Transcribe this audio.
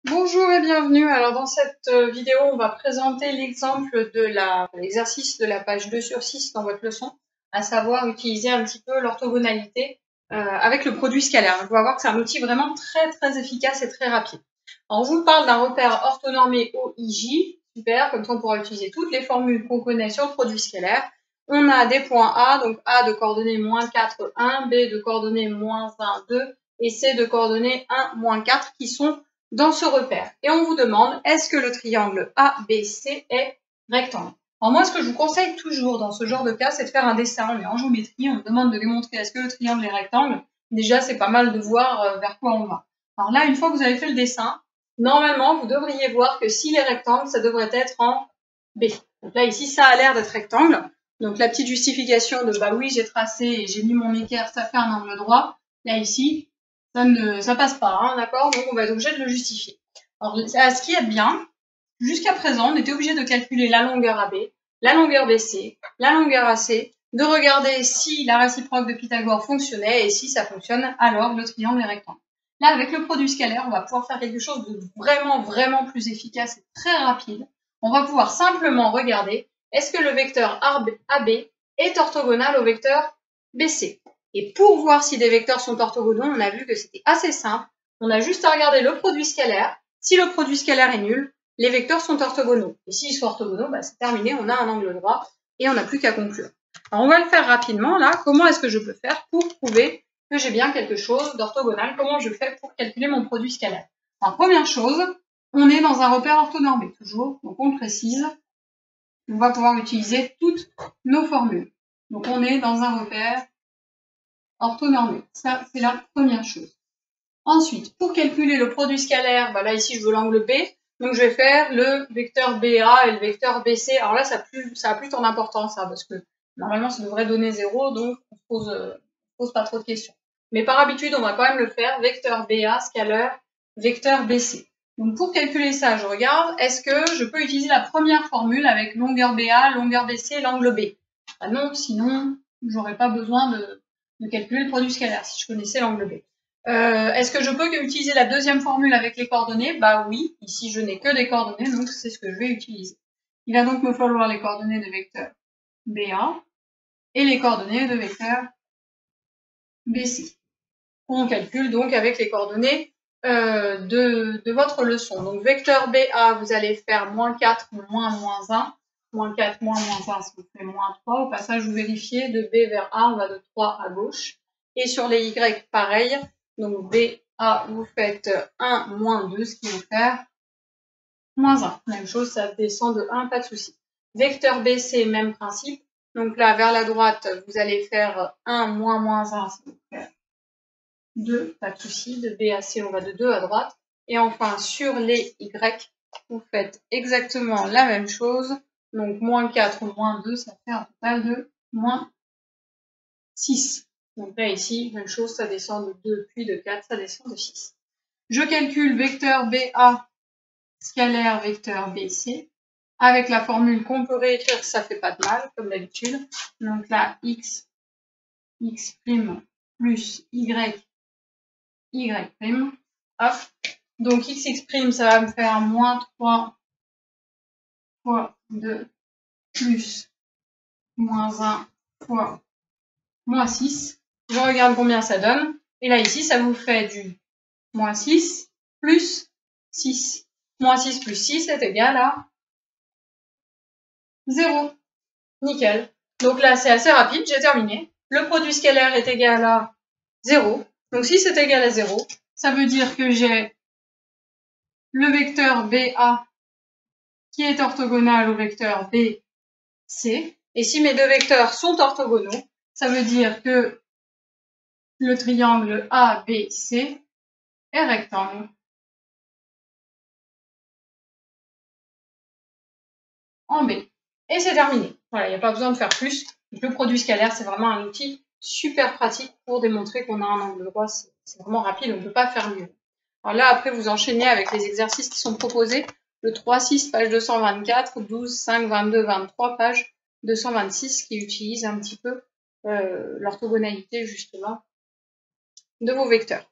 Bonjour et bienvenue. Alors dans cette vidéo, on va présenter l'exemple de l'exercice de la page 2 sur 6 dans votre leçon, à savoir utiliser un petit peu l'orthogonalité avec le produit scalaire. On va voir que c'est un outil vraiment très efficace et très rapide. Alors, on vous parle d'un repère orthonormé OIJ, super, comme ça on pourra utiliser toutes les formules qu'on connaît sur le produit scalaire. On a des points A, donc A de coordonnées moins 4, 1, B de coordonnées moins 1, 2, et C de coordonnées 1, moins 4, qui sont dans ce repère. Et on vous demande, est-ce que le triangle ABC est rectangle? Alors moi, ce que je vous conseille toujours dans ce genre de cas, c'est de faire un dessin. On est en géométrie, on demande de démontrer est-ce que le triangle est rectangle. Déjà, c'est pas mal de voir vers quoi on va. Alors là, une fois que vous avez fait le dessin, normalement, vous devriez voir que s'il est rectangle, ça devrait être en B. Donc là, ici, ça a l'air d'être rectangle. Donc la petite justification de bah oui, j'ai tracé et j'ai mis mon équerre, ça fait un angle droit. Là, ici, ça passe pas, hein, d'accord? Donc on va être obligé de le justifier. Alors, ce qui est bien, jusqu'à présent, on était obligé de calculer la longueur AB, la longueur BC, la longueur AC, de regarder si la réciproque de Pythagore fonctionnait, et si ça fonctionne, alors le triangle est rectangle. Là, avec le produit scalaire, on va pouvoir faire quelque chose de vraiment plus efficace et très rapide. On va pouvoir simplement regarder, est-ce que le vecteur AB est orthogonal au vecteur BC? Et pour voir si des vecteurs sont orthogonaux, on a vu que c'était assez simple. On a juste à regarder le produit scalaire. Si le produit scalaire est nul, les vecteurs sont orthogonaux. Et s'ils sont orthogonaux, bah, c'est terminé, on a un angle droit et on n'a plus qu'à conclure. Alors on va le faire rapidement là. Comment est-ce que je peux faire pour prouver que j'ai bien quelque chose d'orthogonal? Comment je fais pour calculer mon produit scalaire? Alors première chose, on est dans un repère orthonormé, toujours. Donc on précise. On va pouvoir utiliser toutes nos formules. Donc on est dans un repère orthonormé. Ça, c'est la première chose. Ensuite, pour calculer le produit scalaire, bah là ici je veux l'angle B, donc je vais faire le vecteur BA et le vecteur BC. Alors là, ça a plus tant d'importance, ça, parce que normalement ça devrait donner 0, donc on se pose pas trop de questions. Mais par habitude, on va quand même le faire, vecteur BA, scalaire, vecteur BC. Donc pour calculer ça, je regarde, est-ce que je peux utiliser la première formule avec longueur BA, longueur BC, l'angle B? Ah non, sinon, j'aurais pas besoin de calculer le produit scalaire si je connaissais l'angle B. Est-ce que je peux utiliser la deuxième formule avec les coordonnées? Bah oui, ici je n'ai que des coordonnées, donc c'est ce que je vais utiliser. Il va donc me falloir les coordonnées de vecteur BA et les coordonnées de vecteur BC. On calcule donc avec les coordonnées de votre leçon. Donc vecteur BA, vous allez faire moins 4, moins 1. Moins 4, moins 1, ça vous fait moins 3. Au passage, vous vérifiez de B vers A, on va de 3 à gauche. Et sur les Y, pareil. Donc BA, vous faites 1, moins 2, ce qui va faire moins 1. Même chose, ça descend de 1, pas de souci. Vecteur BC, même principe. Donc là, vers la droite, vous allez faire 1, moins 1, ça va faire 2, pas de souci. De B à C, on va de 2 à droite. Et enfin, sur les Y, vous faites exactement la même chose. Donc, moins 4 ou moins 2, ça fait un total de moins 6. Donc là, ici, même chose, ça descend de 2, puis de 4, ça descend de 6. Je calcule vecteur BA, scalaire vecteur BC, avec la formule qu'on peut réécrire, ça fait pas de mal, comme d'habitude. Donc là, x plus y prime. Hop. Donc x', ça va me faire moins 3 fois 2 plus moins 1 fois moins 6. Je regarde combien ça donne. Et là, ici, ça vous fait du moins 6 plus 6. Moins 6 plus 6 est égal à 0. Nickel. Donc là, c'est assez rapide, j'ai terminé. Le produit scalaire est égal à 0. Donc si c'est égal à 0, ça veut dire que j'ai le vecteur BA qui est orthogonal au vecteur BC. Et si mes deux vecteurs sont orthogonaux, ça veut dire que le triangle ABC est rectangle en B. Et c'est terminé. Voilà, il n'y a pas besoin de faire plus. Le produit scalaire, c'est vraiment un outil super pratique pour démontrer qu'on a un angle droit. C'est vraiment rapide, on ne peut pas faire mieux. Alors là, après, vous enchaînez avec les exercices qui sont proposés. Le 3-6, page 224, 12, 5, 22, 23, page 226, qui utilise un petit peu l'orthogonalité, justement, de vos vecteurs.